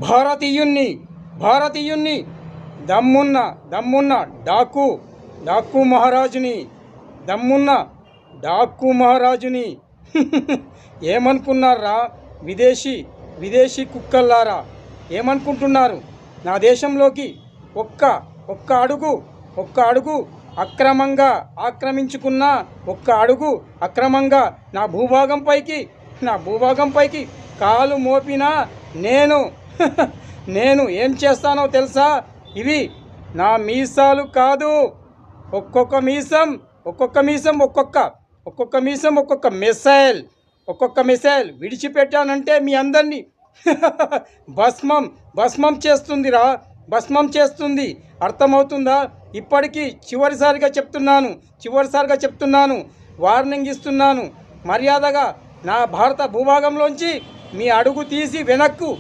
భారతీయుణ్ణి భారతీయుణ్ణి దమ్మున్న డాకు మహారాజుని దమ్మున్న డాకు మహారాజుని ఏమనుకున్నారా విదేశీ కుక్కల్లారా? ఏమనుకుంటున్నారు? నా దేశంలోకి ఒక్క అడుగు అక్రమంగా ఆక్రమించుకున్న అక్రమంగా నా భూభాగంపైకి కాలు మోపినా నేను ఏం చేస్తానో తెలుసా? ఇవి నా మీసాలు కాదు. ఒక్కొక్క మీసం ఒక్కొక్క మిసైల్ విడిచిపెట్టానంటే మీ అందరినీ భస్మం చేస్తుందిరా, భస్మం చేస్తుంది. అర్థమవుతుందా? ఇప్పటికీ చివరిసారిగా చెప్తున్నాను, వార్నింగ్ ఇస్తున్నాను. మర్యాదగా నా భారత భూభాగంలోంచి మీ అడుగు తీసి వెనక్కు